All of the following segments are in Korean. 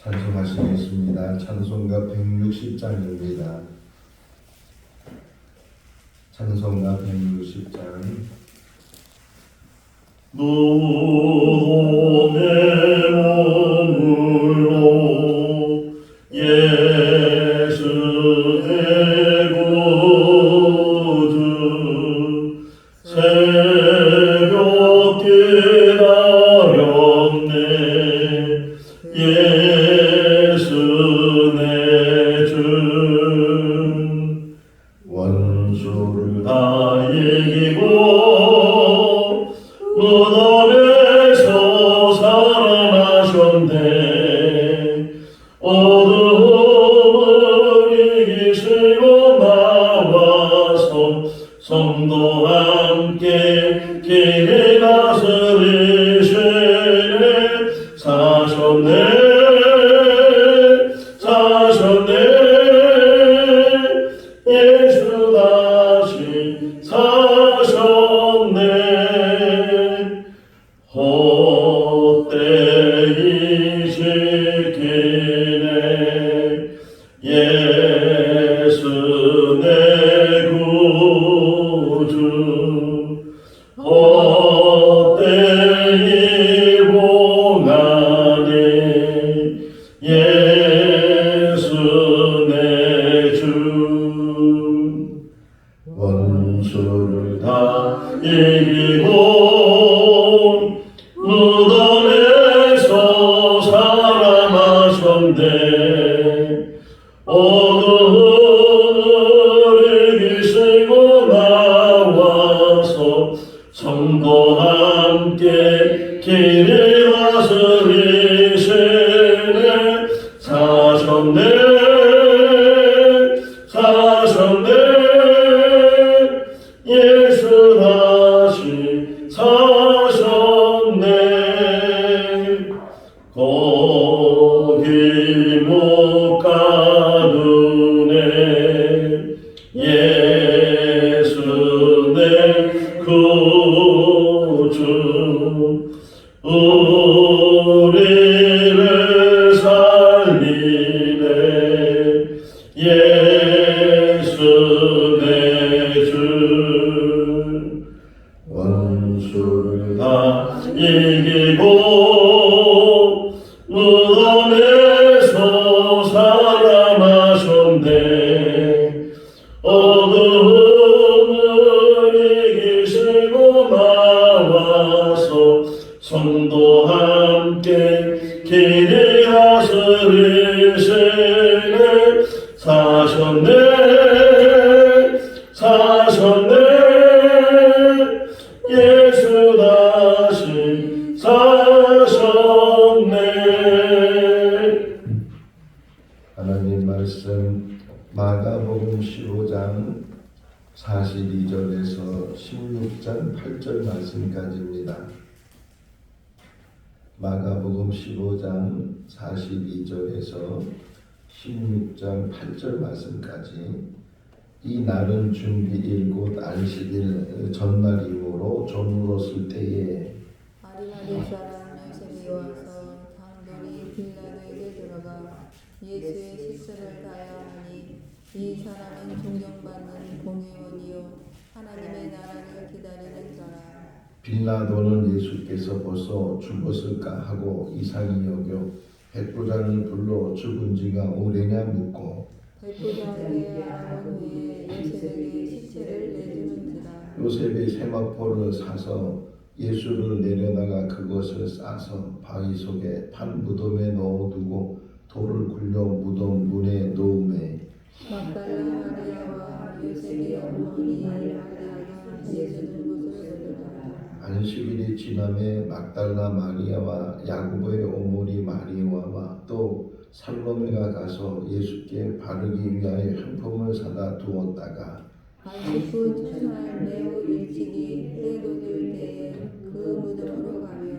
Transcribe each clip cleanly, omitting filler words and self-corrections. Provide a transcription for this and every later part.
찬송하시겠습니다. 찬송가 160장입니다. 찬송가 160장. 눈에 머물러 예수 내 구주 새벽 기다렸네 예수 내 주 원수를 다 이기고 무덤에서 살아나셨네 어둠을 이기시고 나와서 성도와 함께 길을 다스리시네 사셨네 예수 다시 사셨네 헛되이 지키네 예수 내 구주 헛되이 봉하네 예수 내 주 원수를 다 이기고 무덤에서 살아나셨네 어둠을 이기시고 나와서 성도와 함께 길을 다스리시네 사셨네 예수 다시 사셨네 거기 못 가두네 예수 내 구주 우리를 살리네 예수 내 주 원수를 다 이기고 무덤에서 살아나셨네 어둠을 이기시고 나와서 성도와 함께 길을 다스리시네 사셨네 예수 다시 사셨네 하나님 말씀 마가복음 15장 42절에서 16장 8절 말씀까지입니다. 마가복음 15장 42절에서 16장 8절 말씀까지 이 날은 준비일 곧 안식일 전날이므로 저물었을 때에 아리마대 사람 요셉이 와서 장돌이 빌라도에게 들어가 예수의 시체를 다야 하니 이 사람은 존경받는 공회원이요 하나님의 나라를 기다리는 자라. 빌라도는 예수께서 벌써 죽었을까 하고 이상히 여겨 백부장을 불러 죽은 지가 오래냐 묻고 백부장에게 알아본 후에 요셉에게 시체를 내주는지라. 요셉이 세마포를 사서 예수를 내려다가 그것을 싸서 바위 속에 판 무덤에 넣어두고 돌을 굴려 무덤 문에 놓음에 막달라 마리아와 요셉의 어머니 마리아가 예수는 곳을 들으라. 안식일이 지남에 막달라 마리아와 야고보의 어머니 마리아와 또 살로메가 가서 예수께 바르기 위하여 향품을 사다 두었다가 안식 후 첫날 매우 일찍이 해 돋을 때에 그 무덤으로 가며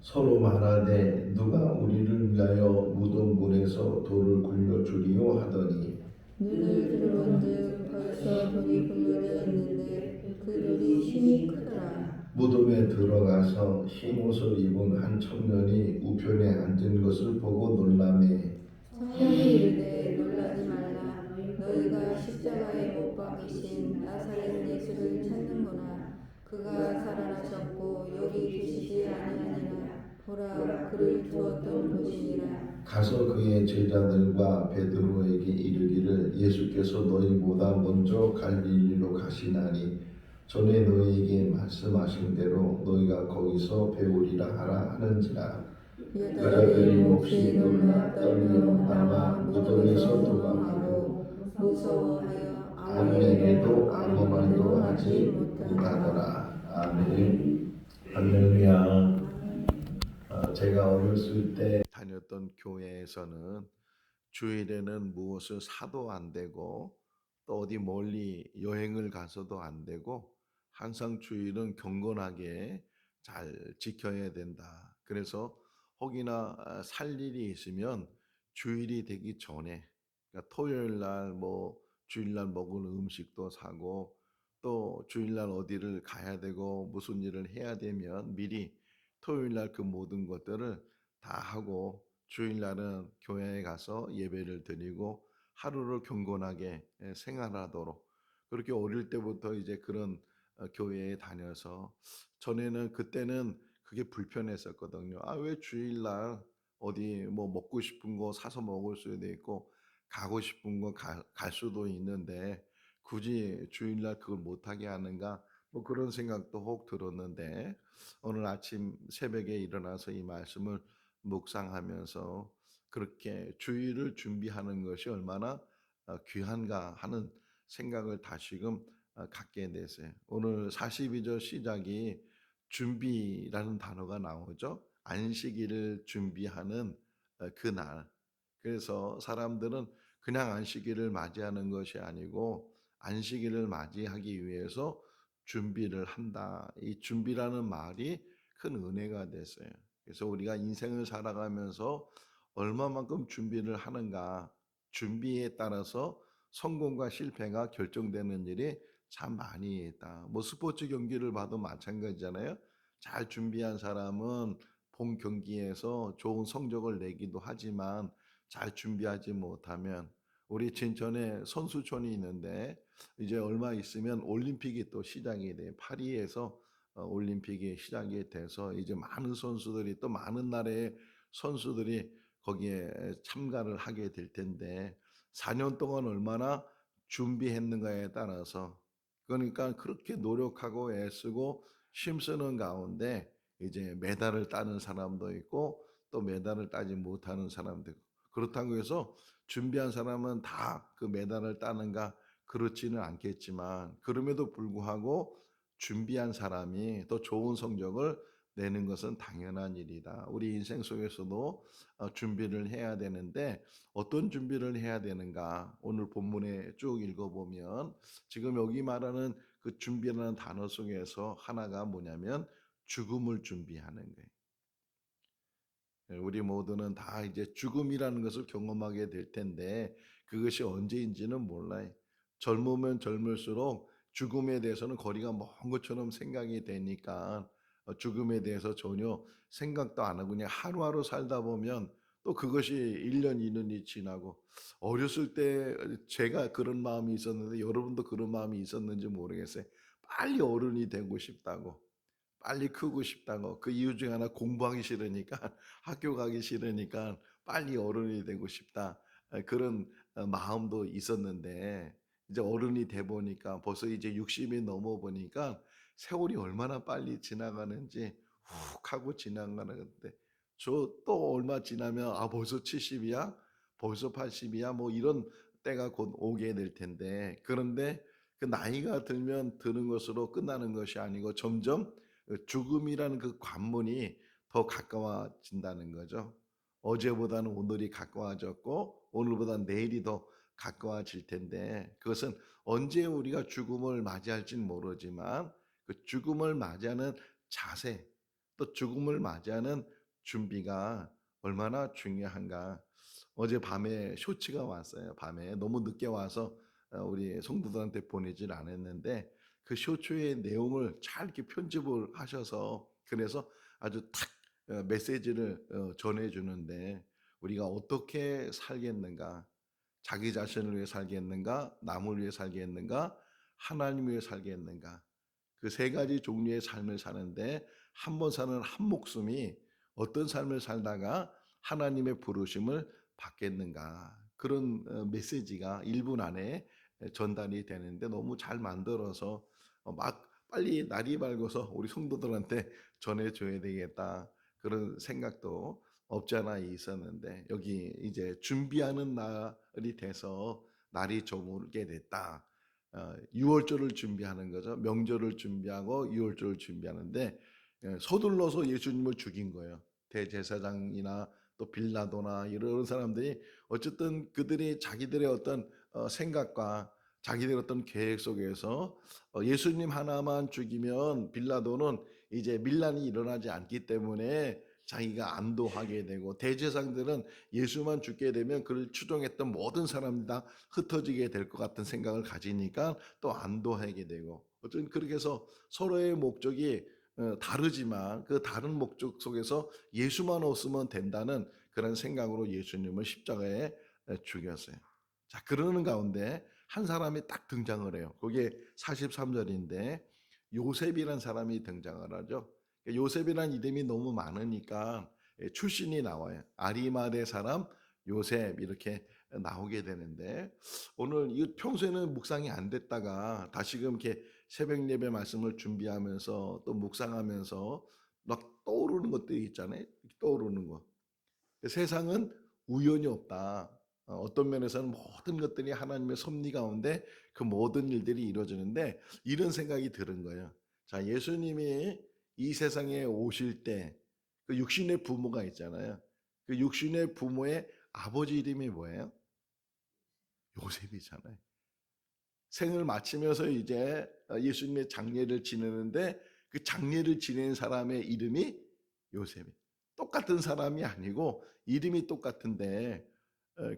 서로 말하되 누가 우리를 위하여 무덤 문에서 돌을 굴려 주리요 하더니 눈을 들어본즉 벌써 돌이 굴러져 있는데 그 돌이 심히 크더라. 무덤에 들어가서 흰 옷을 입은 한 청년이 우편에 앉은 것을 보고 놀라매 청년이 이르되 놀라지 말라. 너희가 십자가에 못 박이신 나사렛 예수를 찾는구나. 그가 살아나셨고 여기 계시지 아니하니라. 보라, 그를 두었던 곳이니라. 가서 그의 제자들과 베드로에게 이르기를 예수께서 너희보다 먼저 갈릴리로 가시나니 전에 너희에게 말씀하신 대로 너희가 거기서 배우리라 하라 하는지라. 여자들이 몹시 놀라 떨며 나와 무덤에서 도망하고 무서워하여 아무에게도 아무 말도 하지 못하더라. 아멘. 할렐루야. 제가 어렸을 때 다녔던 교회에서는 주일에는 무엇을 사도 안 되고 또 어디 멀리 여행을 가서도 안 되고 항상 주일은 경건하게 잘 지켜야 된다. 그래서 혹이나 살 일이 있으면 주일이 되기 전에 그러니까 토요일 날 뭐 주일날 먹을 음식도 사고 또 주일날 어디를 가야 되고 무슨 일을 해야 되면 미리 토요일 날 그 모든 것들을 다 하고 주일날은 교회에 가서 예배를 드리고 하루를 경건하게 생활하도록 그렇게 어릴 때부터 이제 그런 교회에 다녀서 전에는 그때는 그게 불편했었거든요. 아, 왜 주일날 어디 뭐 먹고 싶은 거 사서 먹을 수도 있고 가고 싶은 거 갈 수도 있는데 굳이 주일날 그걸 못하게 하는가 뭐 그런 생각도 혹 들었는데 오늘 아침 새벽에 일어나서 이 말씀을 묵상하면서 그렇게 주일을 준비하는 것이 얼마나 귀한가 하는 생각을 다시금 갖게 됐어요. 오늘 42절 시작이 준비라는 단어가 나오죠. 안식일을 준비하는 그날. 그래서 사람들은 그냥 안식일을 맞이하는 것이 아니고 안식일을 맞이하기 위해서 준비를 한다. 이 준비라는 말이 큰 은혜가 됐어요. 그래서 우리가 인생을 살아가면서 얼마만큼 준비를 하는가, 준비에 따라서 성공과 실패가 결정되는 일이 참 많이 있다. 뭐 스포츠 경기를 봐도 마찬가지잖아요. 잘 준비한 사람은 본 경기에서 좋은 성적을 내기도 하지만 잘 준비하지 못하면 우리 진천에 선수촌이 있는데 이제 얼마 있으면 올림픽이 또 시작이 돼요. 파리에서 올림픽이 시작이 돼서 이제 많은 선수들이 또 많은 나라의 선수들이 거기에 참가를 하게 될 텐데 4년 동안 얼마나 준비했는가에 따라서 그러니까 그렇게 노력하고 애쓰고 힘쓰는 가운데 이제 메달을 따는 사람도 있고 또 메달을 따지 못하는 사람도 있고 그렇다고 해서 준비한 사람은 다 그 메달을 따는가 그렇지는 않겠지만 그럼에도 불구하고 준비한 사람이 더 좋은 성적을 내는 것은 당연한 일이다. 우리 인생 속에서도 준비를 해야 되는데 어떤 준비를 해야 되는가? 오늘 본문에 쭉 읽어보면 지금 여기 말하는 그 준비라는 단어 속에서 하나가 뭐냐면 죽음을 준비하는 거예요. 우리 모두는 다 이제 죽음이라는 것을 경험하게 될 텐데 그것이 언제인지는 몰라요. 젊으면 젊을수록 죽음에 대해서는 거리가 먼 것처럼 생각이 되니까 죽음에 대해서 전혀 생각도 안 하고 그냥 하루하루 살다 보면 또 그것이 1년, 2년이 지나고 어렸을 때 제가 그런 마음이 있었는데 여러분도 그런 마음이 있었는지 모르겠어요. 빨리 어른이 되고 싶다고. 빨리 크고 싶다고. 그 이유 중에 하나 공부하기 싫으니까 학교 가기 싫으니까 빨리 어른이 되고 싶다. 그런 마음도 있었는데 이제 어른이 돼 보니까 벌써 이제 60이 넘어 보니까 세월이 얼마나 빨리 지나가는지 훅 하고 지나가는데 저 또 얼마 지나면 아 벌써 70이야? 벌써 80이야? 뭐 이런 때가 곧 오게 될 텐데 그런데 그 나이가 들면 드는 것으로 끝나는 것이 아니고 점점 죽음이라는 그 관문이 더 가까워진다는 거죠. 어제보다는 오늘이 가까워졌고 오늘보다는 내일이 더 가까워질 텐데 그것은 언제 우리가 죽음을 맞이할지는 모르지만 그 죽음을 맞이하는 자세 또 죽음을 맞이하는 준비가 얼마나 중요한가. 어제 밤에 쇼츠가 왔어요. 밤에 너무 늦게 와서 우리 성도들한테 보내질 않았는데 그 쇼츠의 내용을 잘 이렇게 편집을 하셔서 그래서 아주 탁 메시지를 전해 주는데 우리가 어떻게 살겠는가? 자기 자신을 위해 살겠는가? 남을 위해 살겠는가? 하나님 위해 살겠는가? 그 세 가지 종류의 삶을 사는데 한 번 사는 한 목숨이 어떤 삶을 살다가 하나님의 부르심을 받겠는가? 그런 메시지가 1분 안에 전달이 되는데 너무 잘 만들어서 막 빨리 날이 밝아서 우리 성도들한테 전해줘야 되겠다. 그런 생각도 없지 않아 있었는데 여기 이제 준비하는 날이 돼서 날이 저물게 됐다. 6월절을 준비하는 거죠. 명절을 준비하고 6월절을 준비하는데 서둘러서 예수님을 죽인 거예요. 대제사장이나 또 빌라도나 이런 사람들이 어쨌든 그들이 자기들의 어떤 생각과 자기들의 어떤 계획 속에서 예수님 하나만 죽이면 빌라도는 이제 밀란이 일어나지 않기 때문에 자기가 안도하게 되고 대제사장들은 예수만 죽게 되면 그를 추종했던 모든 사람들이 다 흩어지게 될 것 같은 생각을 가지니까 또 안도하게 되고 어쨌든 그렇게 해서 서로의 목적이 다르지만 그 다른 목적 속에서 예수만 없으면 된다는 그런 생각으로 예수님을 십자가에 죽였어요. 자, 그러는 가운데 한 사람이 딱 등장을 해요. 그게 43절인데 요셉이란 사람이 등장을 하죠. 요셉이란 이름이 너무 많으니까 출신이 나와요. 아리마대 사람 요셉 이렇게 나오게 되는데 오늘 이 평소에는 묵상이 안 됐다가 다시금 이렇게 새벽 예배 말씀을 준비하면서 또 묵상하면서 막 떠오르는 것들이 있잖아요. 떠오르는 거. 세상은 우연이 없다. 어떤 면에서는 모든 것들이 하나님의 섭리 가운데 그 모든 일들이 이루어지는데 이런 생각이 들은 거예요. 자, 예수님이 이 세상에 오실 때 그 육신의 부모가 있잖아요. 그 육신의 부모의 아버지 이름이 뭐예요? 요셉이잖아요. 생을 마치면서 이제 예수님의 장례를 지내는데 그 장례를 지내는 사람의 이름이 요셉이. 똑같은 사람이 아니고 이름이 똑같은데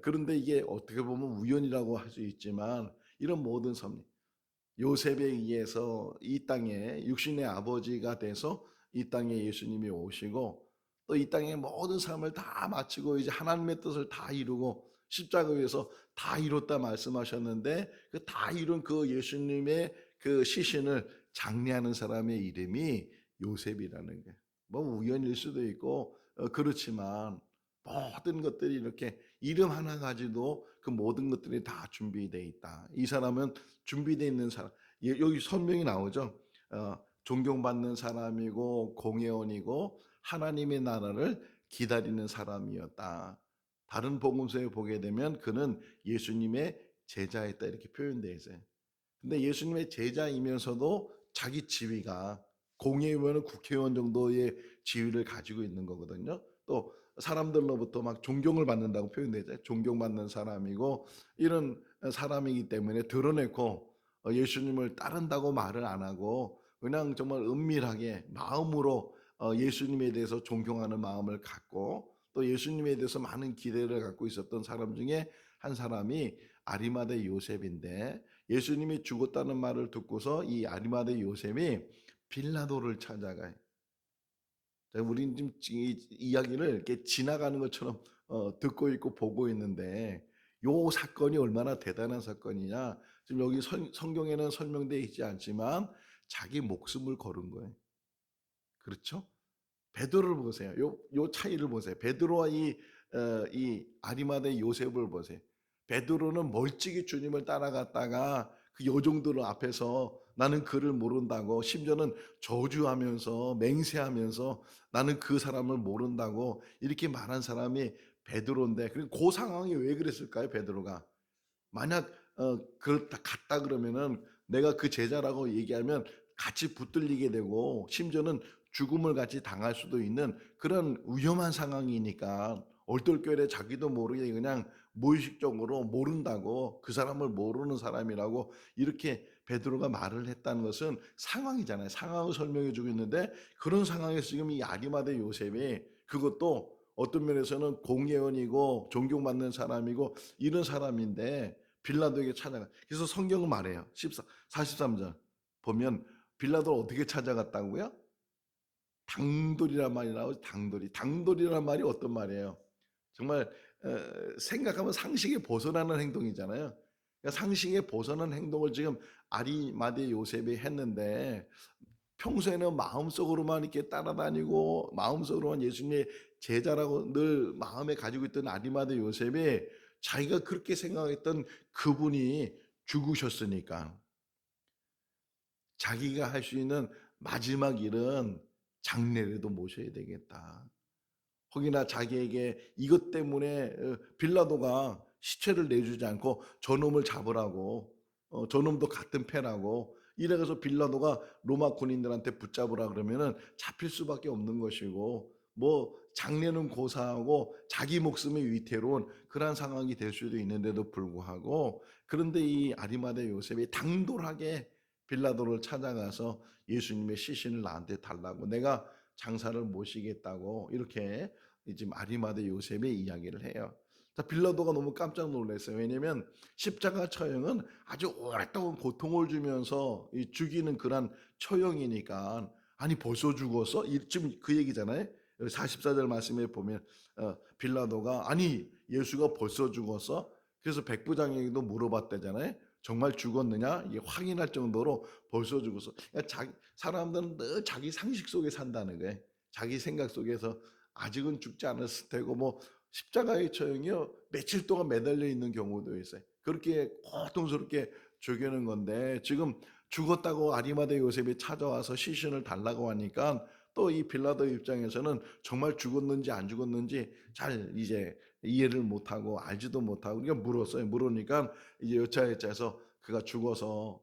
그런데 이게 어떻게 보면 우연이라고 할 수 있지만 이런 모든 섭리 요셉에 의해서 이 땅에 육신의 아버지가 돼서 이 땅에 예수님이 오시고 또 이 땅의 모든 삶을 다 마치고 이제 하나님의 뜻을 다 이루고 십자가 위에서 다 이뤘다 말씀하셨는데 그 다 이룬 그 예수님의 그 시신을 장례하는 사람의 이름이 요셉이라는 게 뭐 우연일 수도 있고 그렇지만 모든 것들이 이렇게 이름 하나 가지고 그 모든 것들이 다 준비되어 있다. 이 사람은 준비되어 있는 사람. 여기 설명이 나오죠. 존경받는 사람이고 공회원이고 하나님의 나라를 기다리는 사람이었다. 다른 복음서에 보게 되면 그는 예수님의 제자였다 이렇게 표현되어 있어요. 근데 예수님의 제자이면서도 자기 지위가 공회의원은 국회의원 정도의 지위를 가지고 있는 거거든요. 또 사람들로부터 막 존경을 받는다고 표현되죠. 존경받는 사람이고 이런 사람이기 때문에 드러내고 예수님을 따른다고 말을 안 하고 그냥 정말 은밀하게 마음으로 예수님에 대해서 존경하는 마음을 갖고 또 예수님에 대해서 많은 기대를 갖고 있었던 사람 중에 한 사람이 아리마대 요셉인데 예수님이 죽었다는 말을 듣고서 이 아리마대 요셉이 빌라도를 찾아가요. 우리는 지금 이 이야기를 이렇게 지나가는 것처럼 듣고 있고 보고 있는데 요 사건이 얼마나 대단한 사건이냐. 지금 여기 성경에는 설명되어 있지 않지만 자기 목숨을 걸은 거예요. 그렇죠? 베드로를 보세요. 요 차이를 보세요. 베드로와 이 아리마대 요셉을 보세요. 베드로는 멀찍이 주님을 따라갔다가 그 요정들 앞에서 나는 그를 모른다고 심지어는 저주하면서 맹세하면서 나는 그 사람을 모른다고 이렇게 말한 사람이 베드로인데 그 상황이 왜 그랬을까요? 베드로가 만약 그렇다 갔다 그러면은 내가 그 제자라고 얘기하면 같이 붙들리게 되고 심지어는 죽음을 같이 당할 수도 있는 그런 위험한 상황이니까 얼떨결에 자기도 모르게 그냥 무의식적으로 모른다고 그 사람을 모르는 사람이라고 이렇게 베드로가 말을 했다는 것은 상황이잖아요. 상황을 설명해 주고 있는데 그런 상황에서 지금 이 아리마대 요셉이 그것도 어떤 면에서는 공회원이고 존경받는 사람이고 이런 사람인데 빌라도에게 찾아가. 그래서 성경은 말해요. 43절. 보면 빌라도를 어떻게 찾아갔다고요? 당돌이란 말이 나오죠. 당돌이. 당돌이란 말이 어떤 말이에요? 정말 생각하면 상식에 벗어나는 행동이잖아요. 그러니까 상식에 벗어나는 행동을 지금 아리마대 요셉이 했는데 평소에는 마음속으로만 이렇게 따라다니고 마음속으로만 예수님의 제자라고 늘 마음에 가지고 있던 아리마대 요셉이 자기가 그렇게 생각했던 그분이 죽으셨으니까 자기가 할 수 있는 마지막 일은 장례라도 모셔야 되겠다. 혹이나 자기에게 이것 때문에 빌라도가 시체를 내주지 않고 저놈을 잡으라고 저놈도 같은 패라고 이래서 빌라도가 로마 군인들한테 붙잡으라 그러면은 잡힐 수밖에 없는 것이고 뭐 장례는 고사하고 자기 목숨이 위태로운 그러한 상황이 될 수도 있는데도 불구하고 그런데 이 아리마대 요셉이 당돌하게 빌라도를 찾아가서 예수님의 시신을 나한테 달라고 내가 장사를 모시겠다고 이렇게 지금 아리마대 요셉의 이야기를 해요. 자, 빌라도가 너무 깜짝 놀랐어요. 왜냐하면 십자가 처형은 아주 오랫동안 고통을 주면서 죽이는 그런 처형이니까 아니 벌써 죽었어? 지금 그 얘기잖아요. 44절 말씀에 보면 빌라도가 아니 예수가 벌써 죽었어? 그래서 백부장에게도 물어봤대잖아요. 정말 죽었느냐? 이게 확인할 정도로 벌써 죽었어. 그러니까 사람들은 늘 자기 상식 속에 산다는 거예요. 자기 생각 속에서 아직은 죽지 않았을 테고 뭐 십자가의 처형이요 며칠 동안 매달려 있는 경우도 있어요. 그렇게 고통스럽게 죽이는 건데 지금 죽었다고 아리마대 요셉이 찾아와서 시신을 달라고 하니까 또 이 빌라도 입장에서는 정말 죽었는지 안 죽었는지 잘 이제 이해를 못하고 알지도 못하고 그러니까 물었어요. 물으니까 이제 여차여차해서 그가 죽어서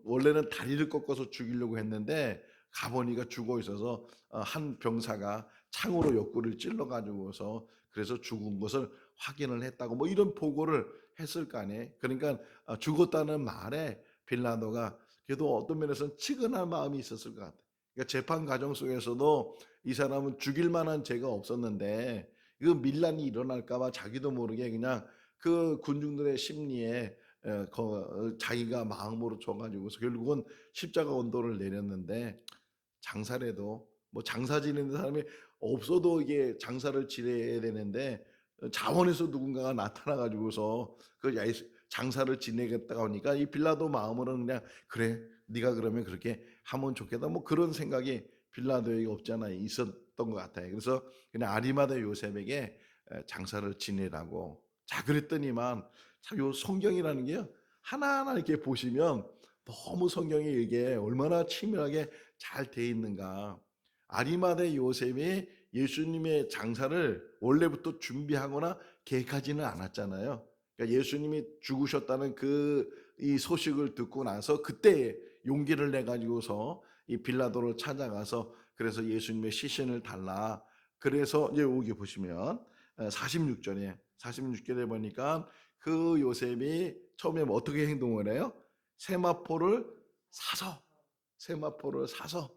원래는 다리를 꺾어서 죽이려고 했는데 가보니까 죽어 있어서 한 병사가 창으로 옆구리를 찔러 가지고서 그래서 죽은 것을 확인을 했다고 뭐 이런 보고를 했을 거 아니에요. 그러니까 죽었다는 말에 빌라도가 그래도 어떤 면에서는 측은한 마음이 있었을 것 같아요. 그러니까 재판 과정 속에서도 이 사람은 죽일 만한 죄가 없었는데 이거 밀란이 일어날까 봐 자기도 모르게 그냥 그 군중들의 심리에 자기가 마음으로 줘가지고서 결국은 십자가 언도를 내렸는데 장사래도 뭐 장사 지내는 사람이 없어도 이게 장사를 지내야 되는데 자원에서 누군가가 나타나 가지고서 그 장사를 지내겠다고 하니까 이 빌라도 마음으로는 그냥 그래 네가 그러면 그렇게 하면 좋겠다 뭐 그런 생각이 빌라도에게 없지 않아 있었던 것 같아요. 그래서 그냥 아리마대 요셉에게 장사를 지내라고 자 그랬더니만 참 요 성경이라는 게요 하나하나 이렇게 보시면 너무 성경이 이게 얼마나 치밀하게 잘 돼 있는가. 아리마대 요셉이 예수님의 장사를 원래부터 준비하거나 계획하지는 않았잖아요. 그러니까 예수님이 죽으셨다는 이 소식을 듣고 나서 그때 용기를 내 가지고서 이 빌라도를 찾아가서 그래서 예수님의 시신을 달라. 그래서 이제 여기 보시면 46절에 보니까 그 요셉이 처음에 어떻게 행동을 해요? 세마포를 사서 세마포를 사서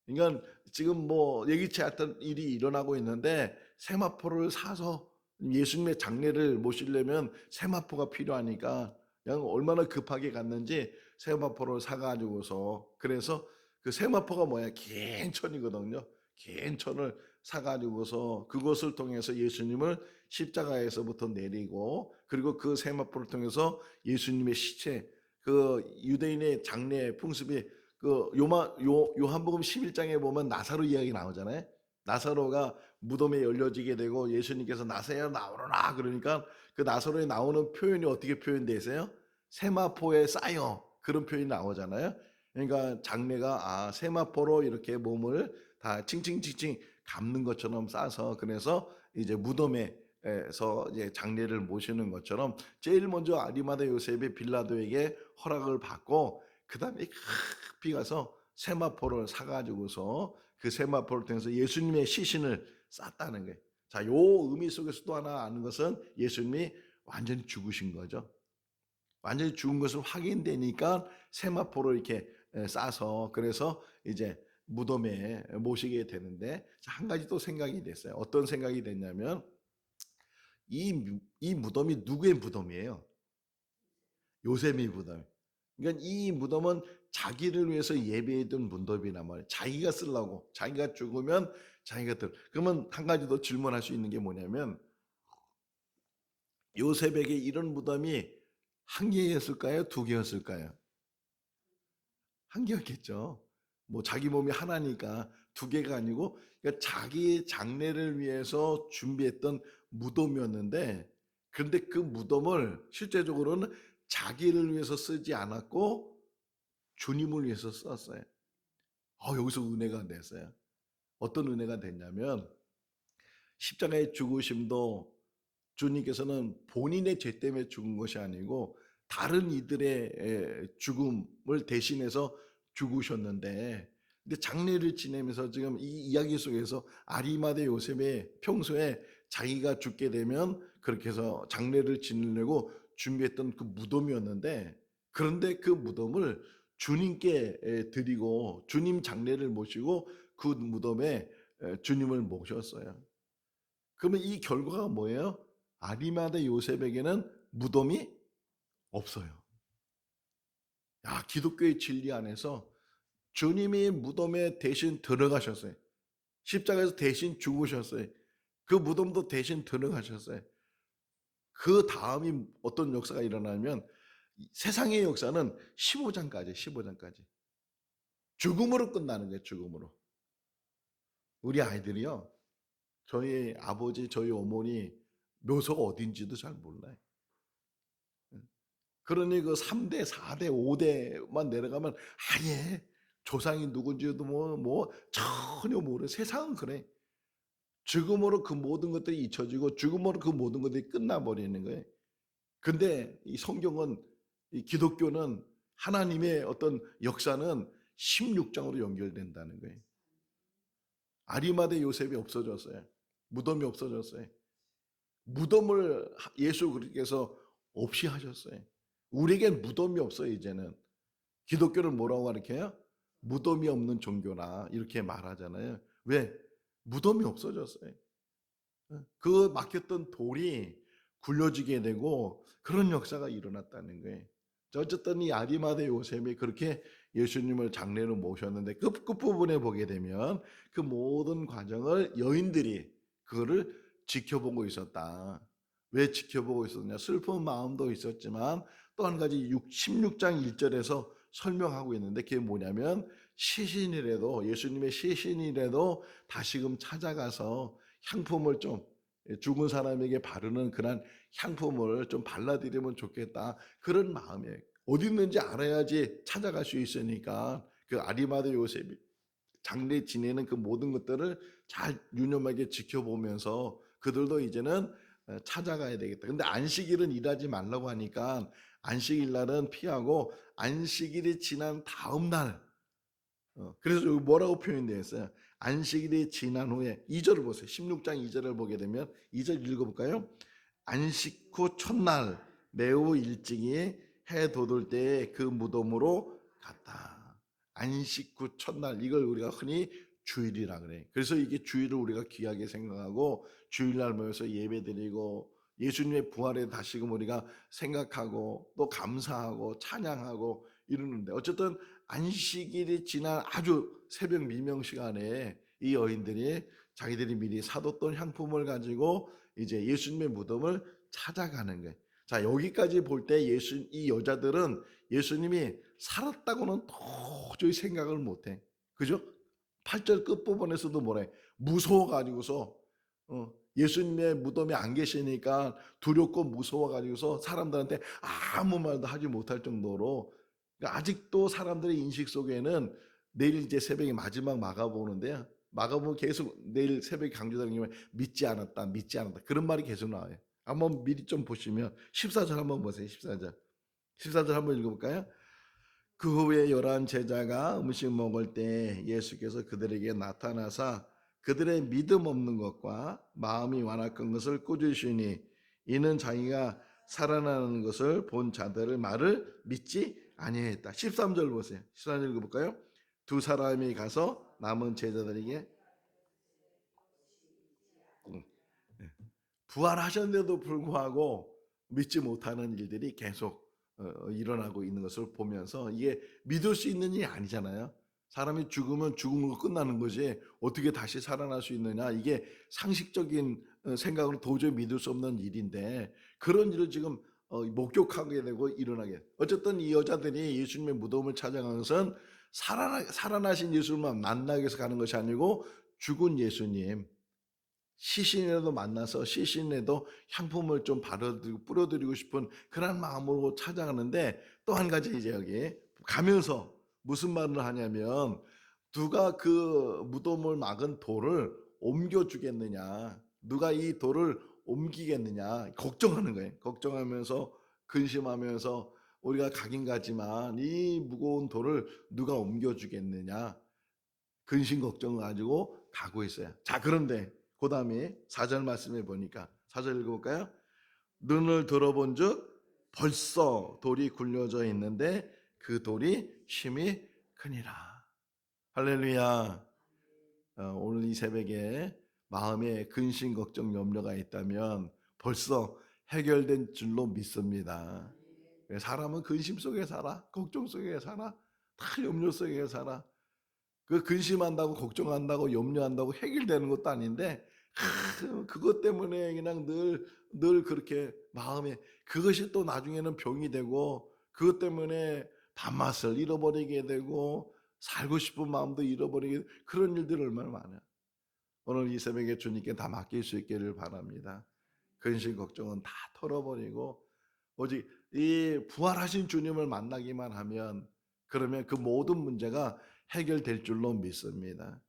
그러니까 지금 뭐 예기치 않던 일이 일어나고 있는데 세마포를 사서 예수님의 장례를 모시려면 세마포가 필요하니까 그냥 얼마나 급하게 갔는지 세마포를 사가지고서 그래서 그 세마포가 뭐야 긴 천이거든요. 긴 천을 사가지고서 그것을 통해서 예수님을 십자가에서부터 내리고 그리고 그 세마포를 통해서 예수님의 시체 그 유대인의 장례 풍습이 그 요한복음 11장에 보면 나사로 이야기 나오잖아요. 나사로가 무덤에 열려지게 되고 예수님께서 나사로야 나오라 그러니까 그 나사로에 나오는 표현이 어떻게 표현되어 있어요? 세마포에 쌓여 그런 표현이 나오잖아요. 그러니까 장례가 세마포로 이렇게 몸을 다 칭칭칭칭 감는 것처럼 싸서 그래서 이제 무덤에서 이제 장례를 모시는 것처럼 제일 먼저 아리마대 요셉이 빌라도에게 허락을 받고 그 다음에 급히 가서 세마포를 사가지고서 그 세마포를 통해서 예수님의 시신을 쌌다는 거예요. 자, 요 의미 속에서 또 하나 아는 것은 예수님이 완전히 죽으신 거죠. 완전히 죽은 것을 확인되니까 세마포로 이렇게 싸서 그래서 이제 무덤에 모시게 되는데 한 가지 또 생각이 됐어요. 어떤 생각이 됐냐면 이 무덤이 누구의 무덤이에요? 요셉의 무덤. 그러니까 이 무덤은 자기를 위해서 예배했던 무덤이란 말이에요. 자기가 쓰려고, 자기가 죽으면 자기가 들. 그러면 한 가지 더 질문할 수 있는 게 뭐냐면 요셉에게 이런 무덤이 한 개였을까요? 두 개였을까요? 한 개였겠죠. 뭐 자기 몸이 하나니까 두 개가 아니고 그러니까 자기 장례를 위해서 준비했던 무덤이었는데 그런데 그 무덤을 실제적으로는 자기를 위해서 쓰지 않았고 주님을 위해서 썼어요. 여기서 은혜가 됐어요. 어떤 은혜가 됐냐면 십자가의 죽으심도 주님께서는 본인의 죄 때문에 죽은 것이 아니고 다른 이들의 죽음을 대신해서 죽으셨는데 근데 장례를 지내면서 지금 이 이야기 속에서 아리마대 요셉의 평소에 자기가 죽게 되면 그렇게 해서 장례를 지내려고 준비했던 그 무덤이었는데 그런데 그 무덤을 주님께 드리고 주님 장례를 모시고 그 무덤에 주님을 모셨어요. 그러면 이 결과가 뭐예요? 아리마대 요셉에게는 무덤이 없어요. 기독교의 진리 안에서 주님이 무덤에 대신 들어가셨어요. 십자가에서 대신 죽으셨어요. 그 무덤도 대신 들어가셨어요. 그 다음이 어떤 역사가 일어나면 세상의 역사는 15장까지 죽음으로 끝나는 거예요. 죽음으로. 우리 아이들이요. 저희 아버지, 저희 어머니 묘소가 어딘지도 잘 몰라요. 그러니 그 3대, 4대, 5대만 내려가면 아예 조상이 누군지도 뭐 전혀 모르는 세상은 그래. 죽음으로 그 모든 것들이 잊혀지고 죽음으로 그 모든 것들이 끝나버리는 거예요. 근데 이 성경은 이 기독교는 하나님의 어떤 역사는 16장으로 연결된다는 거예요. 아리마대 요셉이 없어졌어요. 무덤이 없어졌어요. 무덤을 예수 그리스도께서 없이 하셨어요. 우리에겐 무덤이 없어요. 이제는 기독교를 뭐라고 가르쳐요? 무덤이 없는 종교라 이렇게 말하잖아요. 왜? 무덤이 없어졌어요. 그 막혔던 돌이 굴려지게 되고 그런 역사가 일어났다는 거예요. 어쨌든 이 아리마대 요셉이 그렇게 예수님을 장례로 모셨는데 끝부분에 보게 되면 그 모든 과정을 여인들이 그거를 지켜보고 있었다. 왜 지켜보고 있었냐? 슬픈 마음도 있었지만 또 한 가지 16장 1절에서 설명하고 있는데 그게 뭐냐면 시신이라도 예수님의 시신이라도 다시금 찾아가서 향품을 좀 죽은 사람에게 바르는 그런 향품을 좀 발라드리면 좋겠다. 그런 마음에 어디 있는지 알아야지 찾아갈 수 있으니까 그 아리마대 요셉이 장례 지내는 그 모든 것들을 잘 유념하게 지켜보면서 그들도 이제는 찾아가야 되겠다. 근데 안식일은 일하지 말라고 하니까 안식일 날은 피하고 안식일이 지난 다음 날 그래서 여기 뭐라고 표현되어 있어요? 안식일이 지난 후에 2절을 보세요. 16장 2절을 보게 되면 2절 읽어볼까요? 안식 후 첫날 매우 일찍이 해 돋을 때에 그 무덤으로 갔다. 안식 후 첫날 이걸 우리가 흔히 주일이라 그래. 그래서 이게 주일을 우리가 귀하게 생각하고 주일날 모여서 예배드리고 예수님의 부활에 다시금 우리가 생각하고 또 감사하고 찬양하고 이러는데 어쨌든 안식일이 지난 아주 새벽 미명 시간에 이 여인들이 자기들이 미리 사뒀던 향품을 가지고 이제 예수님의 무덤을 찾아가는 거예요. 자, 여기까지 볼 때 이 여자들은 예수님이 살았다고는 도저히 생각을 못 해. 그죠? 8절 끝부분에서도 뭐래? 무서워가지고서, 예수님의 무덤에 안 계시니까 두렵고 무서워가지고서 사람들한테 아무 말도 하지 못할 정도로 그러니까 아직도 사람들의 인식 속에는 내일 이제 새벽에 마지막 마가보는데요. 마가보면 계속 내일 새벽에 강조되는 게 믿지 않았다, 믿지 않았다. 그런 말이 계속 나와요. 한번 미리 좀 보시면 14절 한번 보세요. 14절. 14절 한번 읽어볼까요? 그 후에 11 제자가 음식 먹을 때 예수께서 그들에게 나타나사 그들의 믿음 없는 것과 마음이 완악한 것을 꾸짖으시니 이는 자기가 살아나는 것을 본 자들의 말을 믿지 아니했다. 13절 보세요. 13절 읽어볼까요? 두 사람이 가서 남은 제자들에게 부활하셨는데도 불구하고 믿지 못하는 일들이 계속 일어나고 있는 것을 보면서 이게 믿을 수 있는 일이 아니잖아요. 사람이 죽으면 죽음으로 끝나는 거지 어떻게 다시 살아날 수 있느냐, 이게 상식적인 생각으로 도저히 믿을 수 없는 일인데 그런 일을 지금 목격하게 되고 일어나게. 어쨌든 이 여자들이 예수님의 무덤을 찾아간 것은 살아나신 예수님만 만나기 위해서 가는 것이 아니고 죽은 예수님, 시신이라도 만나서 시신에도 향품을 좀 바르드리고 뿌려드리고 싶은 그런 마음으로 찾아가는데, 또 한 가지 이제 여기 가면서 무슨 말을 하냐면 누가 그 무덤을 막은 돌을 옮겨주겠느냐, 누가 이 돌을 옮기겠느냐 걱정하는 거예요. 걱정하면서 근심하면서 우리가 가긴 가지만 이 무거운 돌을 누가 옮겨주겠느냐 근심 걱정 가지고 가고 있어요. 자, 그런데 그 다음에 4절 말씀해 보니까 4절 읽어볼까요? 눈을 들어본즉 벌써 돌이 굴려져 있는데 그 돌이 심히 크니라. 할렐루야. 오늘 이 새벽에 마음에 근심 걱정 염려가 있다면 벌써 해결된 줄로 믿습니다. 사람은 근심 속에 살아, 걱정 속에 살아, 다 염려 속에 살아. 그 근심한다고 걱정한다고 염려한다고 해결되는 것도 아닌데 그것 때문에 그냥 늘 그렇게 마음에 그것이 또 나중에는 병이 되고 그것 때문에 밥맛을 잃어버리게 되고 살고 싶은 마음도 잃어버리게 되고 그런 일들이 얼마나 많아요. 오늘 이 새벽에 주님께 다 맡길 수 있기를 바랍니다. 근심 걱정은 다 털어버리고 오직 이 부활하신 주님을 만나기만 하면 그러면 그 모든 문제가 해결될 줄로 믿습니다.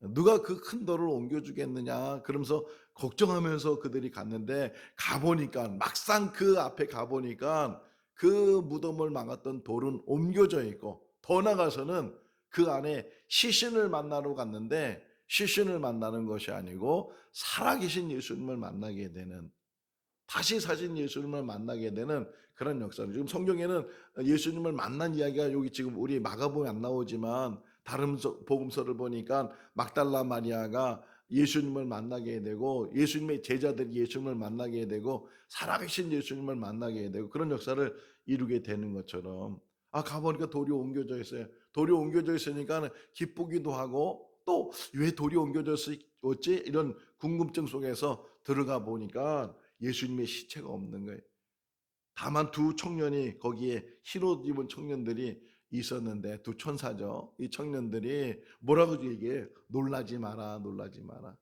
누가 그 큰 돌을 옮겨주겠느냐 그러면서 걱정하면서 그들이 갔는데 가보니까 막상 그 앞에 가보니까 그 무덤을 막았던 돌은 옮겨져 있고 더 나가서는 그 안에 시신을 만나러 갔는데 시신을 만나는 것이 아니고 살아계신 예수님을 만나게 되는, 다시 사신 예수님을 만나게 되는 그런 역사를, 지금 성경에는 예수님을 만난 이야기가 여기 지금 우리 마가복음에 안 나오지만 다른 복음서를 보니까 막달라 마리아가 예수님을 만나게 되고 예수님의 제자들이 예수님을 만나게 되고 살아계신 예수님을 만나게 되고 그런 역사를 이루게 되는 것처럼, 가보니까 돌이 옮겨져 있어요. 돌이 옮겨져 있으니까 기쁘기도 하고 또 왜 돌이 옮겨졌지 이런 궁금증 속에서 들어가 보니까 예수님의 시체가 없는 거예요. 다만 두 청년이 거기에 흰옷 입은 청년들이 있었는데 두 천사죠. 이 청년들이 뭐라고 얘기해? 놀라지 마라, 놀라지 마라.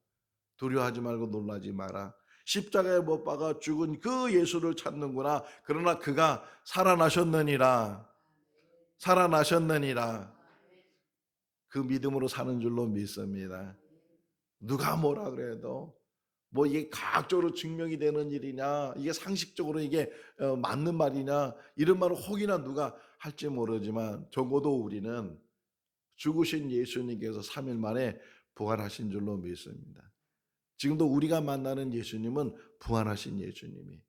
두려워하지 말고 놀라지 마라. 십자가에 못 박아 죽은 그 예수를 찾는구나. 그러나 그가 살아나셨느니라. 살아나셨느니라. 그 믿음으로 사는 줄로 믿습니다. 누가 뭐라 그래도 뭐 이게 과학적으로 증명이 되는 일이냐, 이게 상식적으로 이게 맞는 말이냐, 이런 말을 혹이나 누가 할지 모르지만 적어도 우리는 죽으신 예수님께서 3일 만에 부활하신 줄로 믿습니다. 지금도 우리가 만나는 예수님은 부활하신 예수님이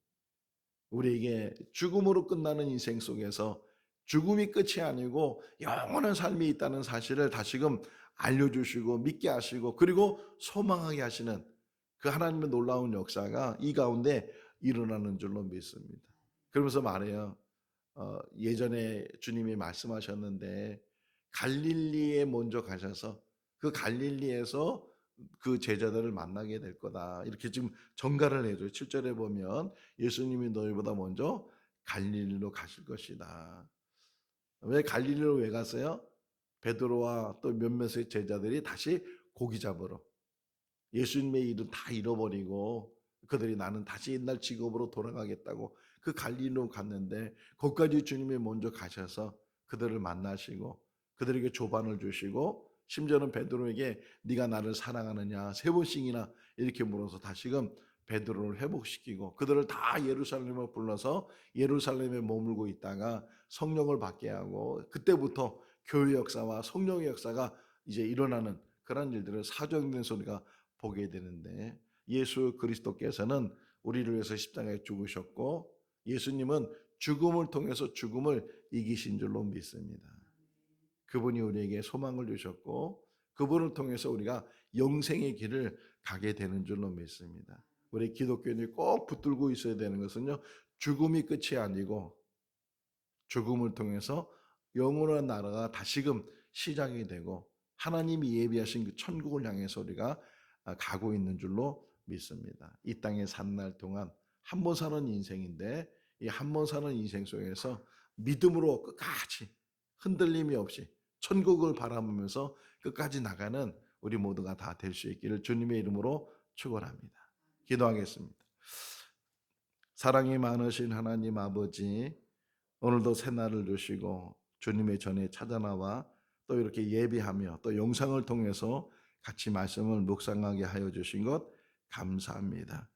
우리에게 죽음으로 끝나는 인생 속에서 죽음이 끝이 아니고 영원한 삶이 있다는 사실을 다시금 알려주시고 믿게 하시고 그리고 소망하게 하시는 그 하나님의 놀라운 역사가 이 가운데 일어나는 줄로 믿습니다. 그러면서 말해요. 예전에 주님이 말씀하셨는데 갈릴리에 먼저 가셔서 그 갈릴리에서 그 제자들을 만나게 될 거다. 이렇게 지금 전가를 해줘요. 7절에 보면 예수님이 너희보다 먼저 갈릴리로 가실 것이다. 왜 갈릴리로 왜 갔어요? 베드로와 또 몇몇의 제자들이 다시 고기 잡으러, 예수님의 일은 다 잃어버리고 그들이 나는 다시 옛날 직업으로 돌아가겠다고 그 갈릴리로 갔는데 거기까지 주님이 먼저 가셔서 그들을 만나시고 그들에게 조반을 주시고 심지어는 베드로에게 네가 나를 사랑하느냐 3번씩이나 이렇게 물어서 다시금 베드로를 회복시키고 그들을 다 예루살렘으로 불러서 예루살렘에 머물고 있다가 성령을 받게 하고 그때부터 교회 역사와 성령의 역사가 이제 일어나는 그런 일들을 사도행전 소리가 보게 되는데, 예수 그리스도께서는 우리를 위해서 십자가에 죽으셨고 예수님은 죽음을 통해서 죽음을 이기신 줄로 믿습니다. 그분이 우리에게 소망을 주셨고 그분을 통해서 우리가 영생의 길을 가게 되는 줄로 믿습니다. 우리 기독교인이 꼭 붙들고 있어야 되는 것은요, 죽음이 끝이 아니고 죽음을 통해서 영원한 나라가 다시금 시작이 되고 하나님이 예비하신 그 천국을 향해서 우리가 가고 있는 줄로 믿습니다. 이 땅에 산 날 동안 한 번 사는 인생인데 이 한 번 사는 인생 속에서 믿음으로 끝까지 흔들림이 없이 천국을 바라보면서 끝까지 나가는 우리 모두가 다 될 수 있기를 주님의 이름으로 축원합니다. 기도하겠습니다. 사랑이 많으신 하나님 아버지, 오늘도 새날을 주시고 주님의 전에 찾아나와 또 이렇게 예비하며 또 영상을 통해서 같이 말씀을 묵상하게 하여 주신 것 감사합니다.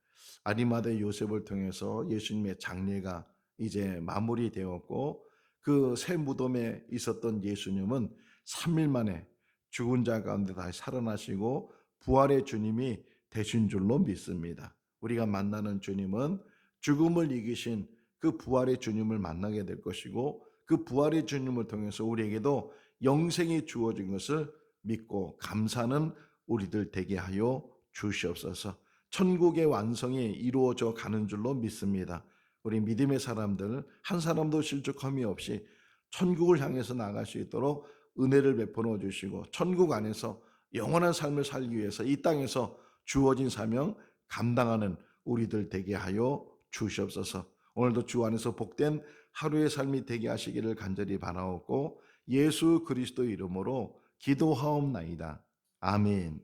아리마대 요셉을 통해서 예수님의 장례가 이제 마무리되었고 그 새 무덤에 있었던 예수님은 3일 만에 죽은 자 가운데 다시 살아나시고 부활의 주님이 되신 줄로 믿습니다. 우리가 만나는 주님은 죽음을 이기신 그 부활의 주님을 만나게 될 것이고 그 부활의 주님을 통해서 우리에게도 영생이 주어진 것을 믿고 감사하는 우리들 되게 하여 주시옵소서. 천국의 완성이 이루어져 가는 줄로 믿습니다. 우리 믿음의 사람들 한 사람도 실족함이 없이 천국을 향해서 나갈 수 있도록 은혜를 베풀어 주시고 천국 안에서 영원한 삶을 살기 위해서 이 땅에서 주어진 사명 감당하는 우리들 되게 하여 주시옵소서. 오늘도 주 안에서 복된 하루의 삶이 되게 하시기를 간절히 바라옵고 예수 그리스도 이름으로 기도하옵나이다. 아멘.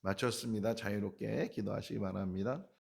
마쳤습니다. 자유롭게 기도하시기 바랍니다.